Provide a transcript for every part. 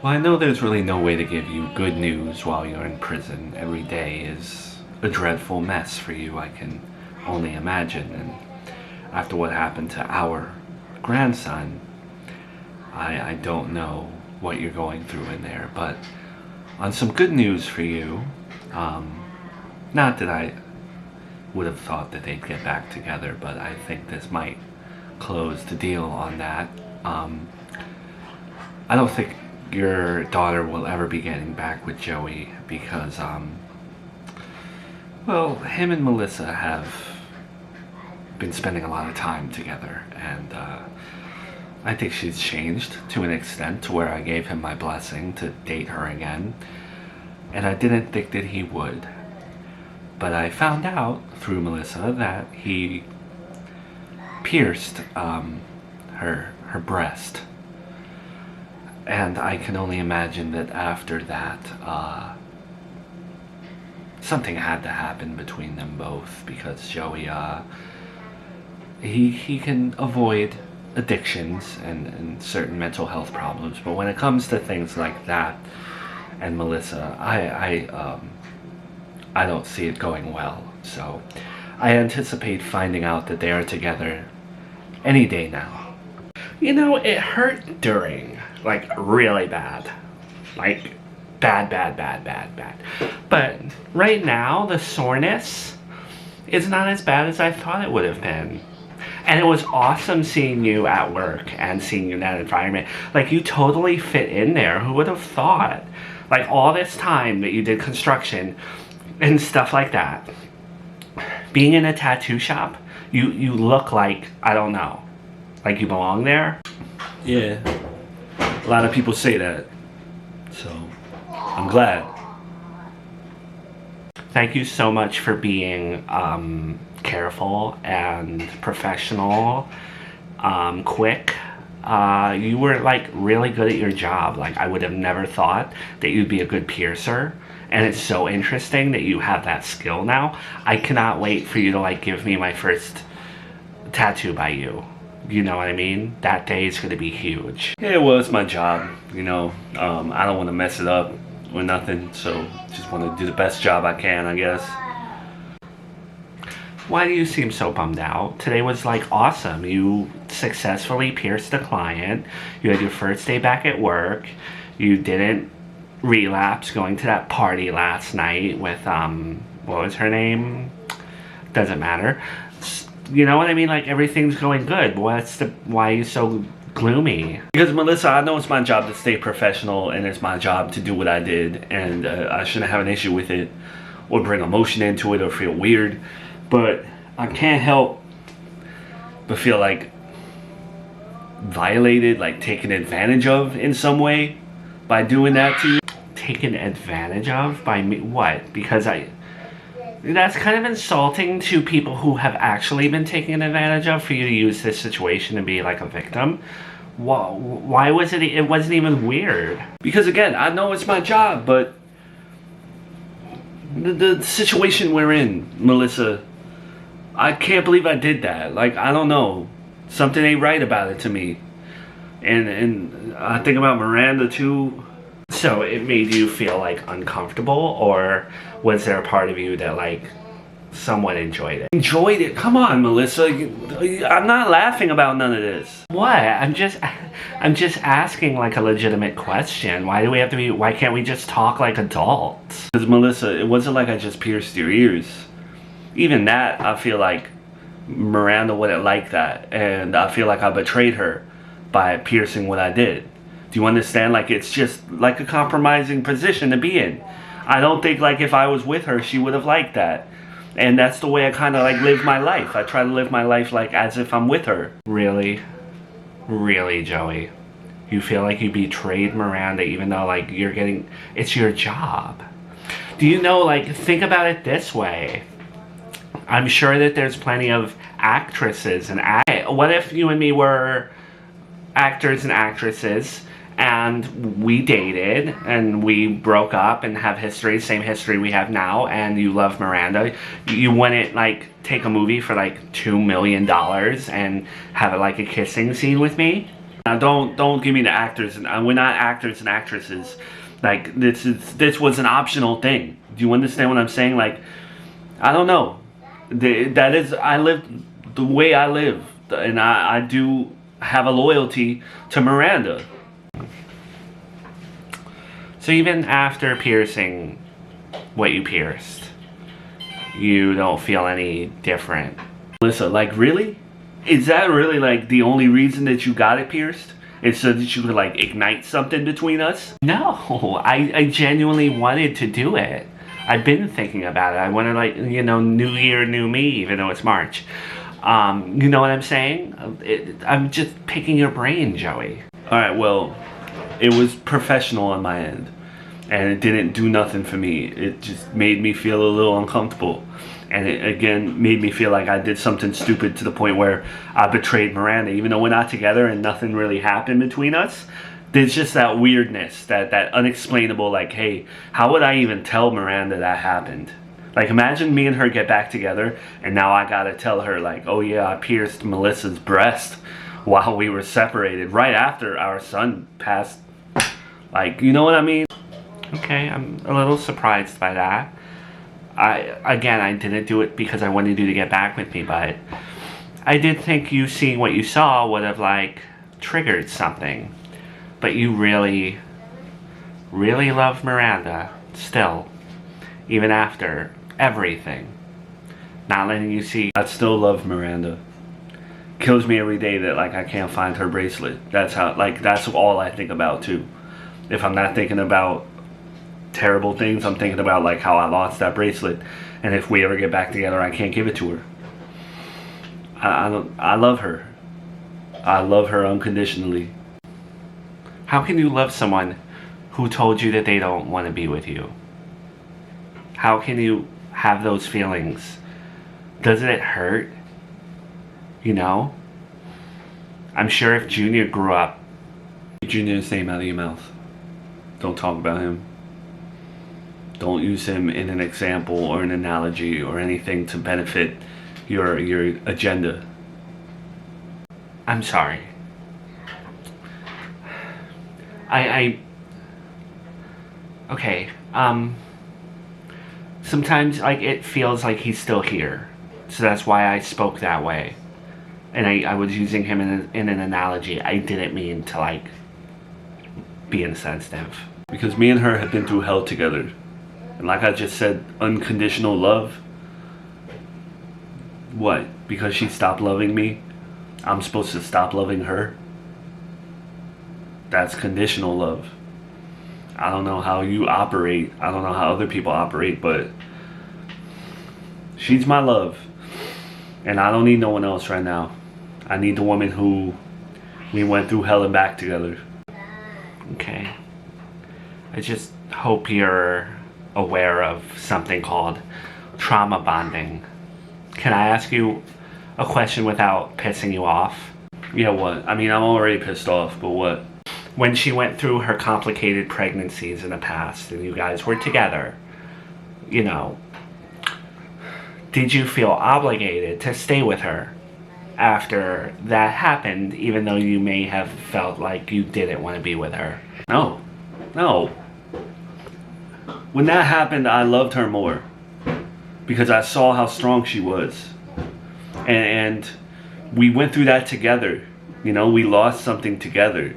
Well, I know there's really no way to give you good news while you're in prison. Every day is a dreadful mess for you, I can only imagine. And after what happened to our grandson, I don't know what you're going through in there. But on some good news for you, not that I would have thought that they'd get back together, but I think this might close the deal on that. I don't think your daughter will ever be getting back with Joey because, well, him and Melissa have been spending a lot of time together, and I think she's changed to an extent to where I gave him my blessing to date her again, and I didn't think that he would. But I found out through Melissa that he pierced her breast. And I can only imagine that after that, something had to happen between them both, because Joey, he can avoid addictions and certain mental health problems, but when it comes to things like that, and Melissa, I don't see it going well. So I anticipate finding out that they are together any day now. You know, it hurt during, like, really bad. Like, bad. But right now, the soreness is not as bad as I thought it would have been. And it was awesome seeing you at work and seeing you in that environment. Like, you totally fit in there. Who would have thought? Like, all this time that you did construction and stuff like that, being in a tattoo shop, you look like, I don't know, like you belong there. Yeah, a lot of people say that, so I'm glad. Thank you so much for being careful and professional, quick. You were like really good at your job. Like, I would have never thought that you'd be a good piercer. And it's so interesting that you have that skill now. I cannot wait for you to like give me my first tattoo by you. You know what I mean? That day is going to be huge. Yeah, well, it's my job. You know, I don't want to mess it up or nothing. So just want to do the best job I can, I guess. Why do you seem so bummed out? Today was like awesome. You successfully pierced a client. You had your first day back at work. You didn't relapse going to that party last night with what was her name? Doesn't matter. You know what I mean? Like, everything's going good. Why are you so gloomy? Because Melissa, I know it's my job to stay professional, and it's my job to do what I did, and I shouldn't have an issue with it or bring emotion into it or feel weird, but I can't help but feel like violated, like taken advantage of in some way by doing that to you. Taken advantage of by me? What? Because that's kind of insulting to people who have actually been taken advantage of, for you to use this situation to be like a victim. Why was it? It wasn't even weird. Because again, I know it's my job, but the situation we're in, Melissa, I can't believe I did that. Like, I don't know. Something ain't right about it to me. And I think about Miranda too. So it made you feel like uncomfortable, or was there a part of you that like somewhat enjoyed it? Enjoyed it? Come on, Melissa. I'm not laughing about none of this. What? I'm just asking like a legitimate question. Why do we have to be? Why can't we just talk like adults? Because Melissa, it wasn't like I just pierced your ears. Even that, I feel like Miranda wouldn't like that, and I feel like I betrayed her by piercing what I did. Do you understand? Like, it's just like a compromising position to be in. I don't think like if I was with her, she would have liked that. And that's the way I kind of like live my life. I try to live my life like as if I'm with her. Really? Really, Joey? You feel like you betrayed Miranda even though like it's your job. Do you know, like, think about it this way. I'm sure that there's plenty of actresses and what if you and me were actors and actresses, and we dated, and we broke up and have history, same history we have now, and you love Miranda? You wouldn't, like, take a movie for, like, $2 million and have, like, a kissing scene with me? Now don't give me the actors, and we're not actors and actresses. Like this was an optional thing. Do you understand what I'm saying? Like, I don't know. That is, I live the way I live, and I do have a loyalty to Miranda. So even after piercing what you pierced, you don't feel any different. Melissa, like, really? Is that really like the only reason that you got it pierced? It's so that you could like ignite something between us? No, I genuinely wanted to do it. I've been thinking about it. I wanted, like, you know, new year, new me, even though it's March. You know what I'm saying? I'm just picking your brain, Joey. Alright, well, it was professional on my end. And it didn't do nothing for me. It just made me feel a little uncomfortable. And it, again, made me feel like I did something stupid to the point where I betrayed Miranda. Even though we're not together and nothing really happened between us, there's just that weirdness, that unexplainable, like, hey, how would I even tell Miranda that happened? Like, imagine me and her get back together, and now I gotta tell her, like, oh yeah, I pierced Melissa's breast while we were separated, right after our son passed. Like, you know what I mean? Okay, I'm a little surprised by that. I didn't do it because I wanted you to get back with me, but I did think you seeing what you saw would have, like, triggered something. But you really, really love Miranda, still, even after everything. Not letting you see. I still love Miranda. Kills me every day that, like, I can't find her bracelet. That's how, like, that's all I think about, too. If I'm not thinking about terrible things, I'm thinking about, like, how I lost that bracelet, and if we ever get back together, I can't give it to her. I love her. I love her unconditionally. How can you love someone who told you that they don't want to be with you? How can you have those feelings? Doesn't it hurt? You know? I'm sure if Junior grew up... Junior's name out of your mouth. Don't talk about him. Don't use him in an example or an analogy or anything to benefit your agenda. I'm sorry. Okay, sometimes, like, it feels like he's still here. So that's why I spoke that way. And I was using him in an analogy. I didn't mean to, like, be insensitive. Because me and her have been through hell together. And like I just said, unconditional love. What? Because she stopped loving me, I'm supposed to stop loving her? That's conditional love. I don't know how you operate. I don't know how other people operate, but she's my love. And I don't need no one else right now. I need the woman who we went through hell and back together. Okay. I just hope you're aware of something called trauma bonding. Can I ask you a question without pissing you off? Yeah, what? I mean, I'm already pissed off, but what? When she went through her complicated pregnancies in the past and you guys were together, you know, did you feel obligated to stay with her after that happened, even though you may have felt like you didn't want to be with her? No. No. When that happened, I loved her more because I saw how strong she was. And we went through that together. You know, we lost something together.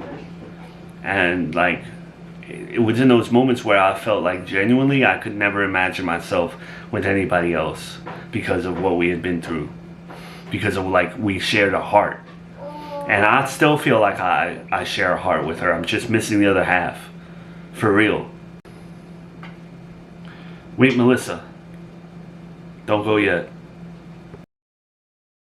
And, like, it was in those moments where I felt like genuinely I could never imagine myself with anybody else because of what we had been through. Because of, like, we shared a heart. And I still feel like I share a heart with her. I'm just missing the other half. For real. Wait, Melissa. Don't go yet.